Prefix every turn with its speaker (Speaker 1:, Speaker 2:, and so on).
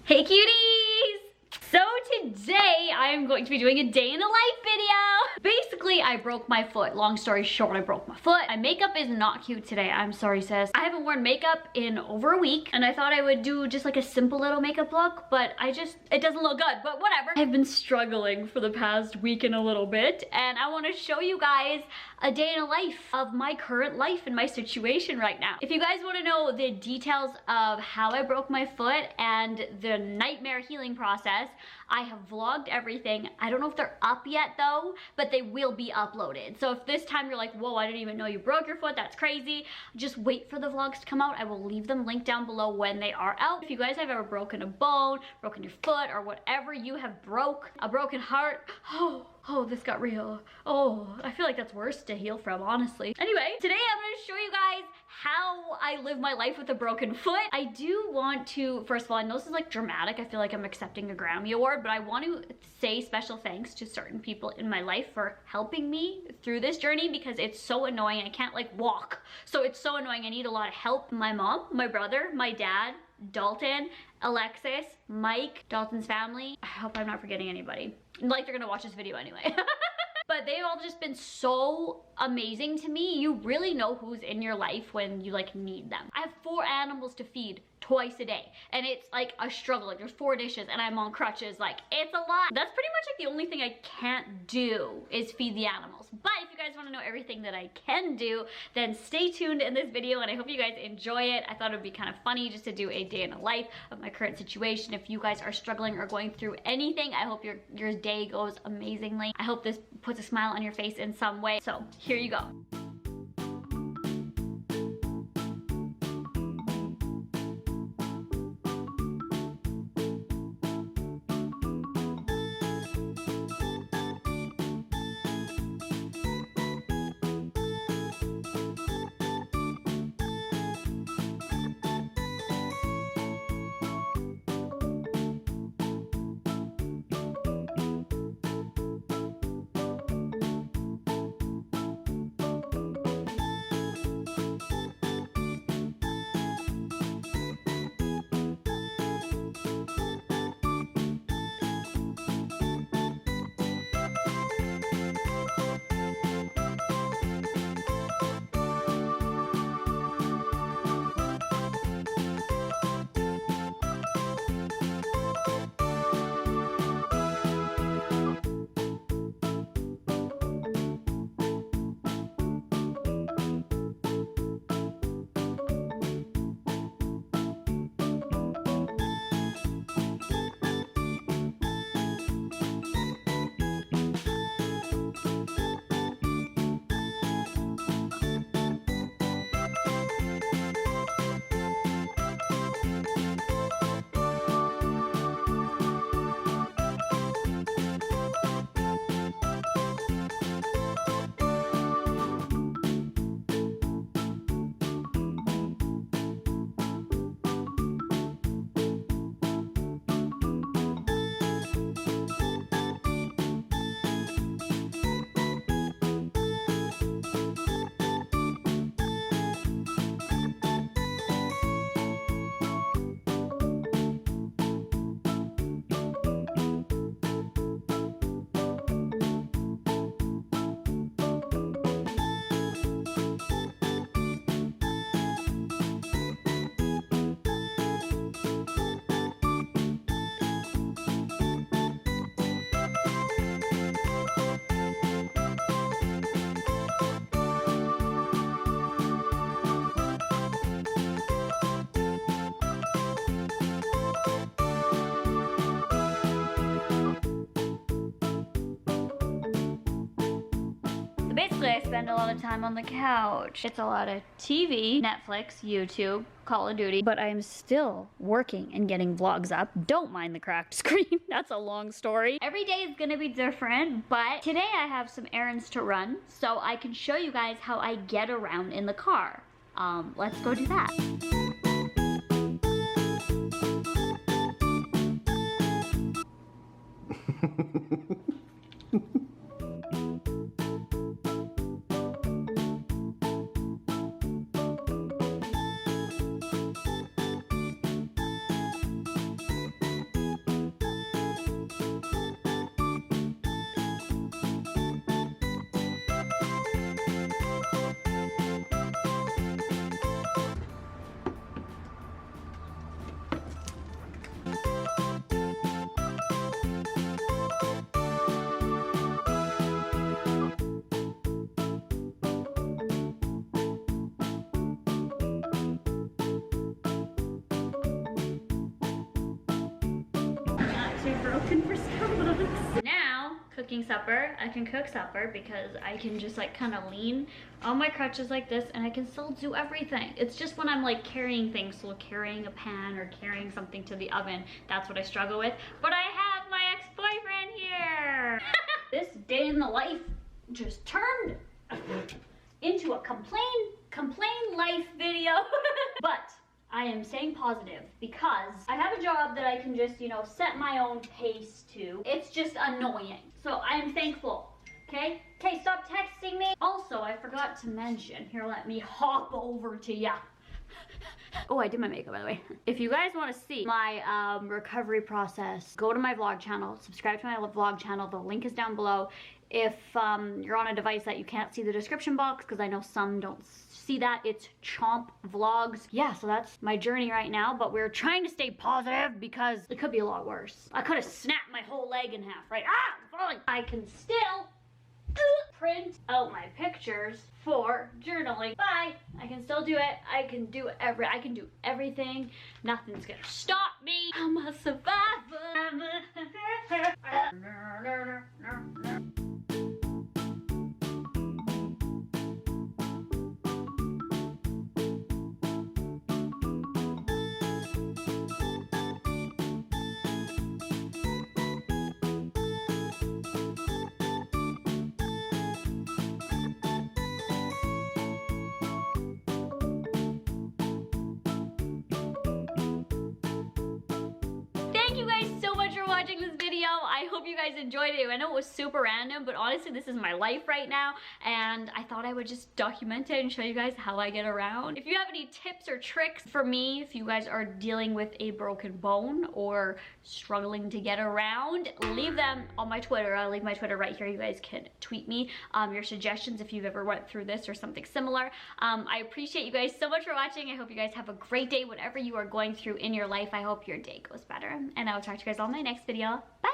Speaker 1: Hey cuties! So today I am going to be doing a day in the life video. Basically, I broke my foot. Long story short, I broke my foot. My makeup is not cute today. I'm sorry, sis. I haven't worn makeup in over a week and I thought I would do just like a simple little makeup look, but it doesn't look good, but whatever. I've been struggling for the past week and a little bit and I want to show you guys a day in a life of my current life and my situation right now. If you guys want to know the details of how I broke my foot and the nightmare healing process, I have vlogged everything. I don't know if they're up yet though, but they will be uploaded. So if this time you're like, whoa, I didn't even know you broke your foot, that's crazy, just wait for the vlogs to come out. I will leave them linked down below when they are out. If you guys have ever broken a bone, broken your foot, or whatever you have a broken heart, oh, this got real. Oh, I feel like that's worse to heal from, honestly. Anyway, today I'm gonna show you guys how I live my life with a broken foot. I do want to, first of all, I know this is like dramatic. I feel like I'm accepting a Grammy Award, but I want to say special thanks to certain people in my life for helping me through this journey because it's so annoying. I can't like walk. So it's so annoying. I need a lot of help. My mom, my brother, my dad, Dalton, Alexis, Mike, Dalton's family. I hope I'm not forgetting anybody. Like they're gonna watch this video anyway. But they've all just been so amazing to me. You really know who's in your life when you like need them. I have 4 animals to feed twice a day and it's like a struggle. Like there's 4 dishes and I'm on crutches. Like it's a lot. That's pretty much like the only thing I can't do is feed the animals. But if you guys want to know everything that I can do, then stay tuned in this video and I hope you guys enjoy it. I thought it would be kind of funny just to do a day in the life of my current situation. If you guys are struggling or going through anything, I hope your day goes amazingly. I hope this puts a smile on your face in some way. So here you go. Basically, I spend a lot of time on the couch. It's a lot of TV, Netflix, YouTube, Call of Duty, but I'm still working and getting vlogs up. Don't mind the cracked screen. That's a long story. Every day is gonna be different, but today I have some errands to run so I can show you guys how I get around in the car. Let's go do that. looking for Starbucks. Now, cooking supper. I can cook supper because I can just like kind of lean on my crutches like this and I can still do everything. It's just when I'm like carrying things, so carrying a pan or carrying something to the oven, that's what I struggle with. But I have my ex-boyfriend here. This day in the life just turned into a complain life video. But I am staying positive because I have a job that I can just, you know, set my own pace to. It's just annoying. So I'm thankful. Okay? Okay, stop texting me. Also, I forgot to mention, here, let me hop over to ya. Oh, I did my makeup, by the way. If you guys want to see my recovery process, go to my vlog channel, subscribe to my vlog channel. The link is down below. If you're on a device that you can't see the description box, because I know some don't see that, it's Chomp Vlogs. Yeah, so that's my journey right now, but we're trying to stay positive because it could be a lot worse. I could have snapped my whole leg in half, right? Ah, I'm falling. I can still print out my pictures for journaling. Bye. I can still do it. I can do everything. Nothing's gonna stop me. I'm a survivor. Watching this video. I hope you guys enjoyed it. I know it was super random, but honestly this is my life right now and I thought I would just document it and show you guys how I get around. If you have any tips or tricks for me, if you guys are dealing with a broken bone or struggling to get around, leave them on my Twitter. I'll leave my Twitter right here. You guys can tweet me your suggestions if you've ever went through this or something similar. I appreciate you guys so much for watching. I hope you guys have a great day, whatever you are going through in your life. I hope your day goes better and I will talk to you guys all in my next video. Bye.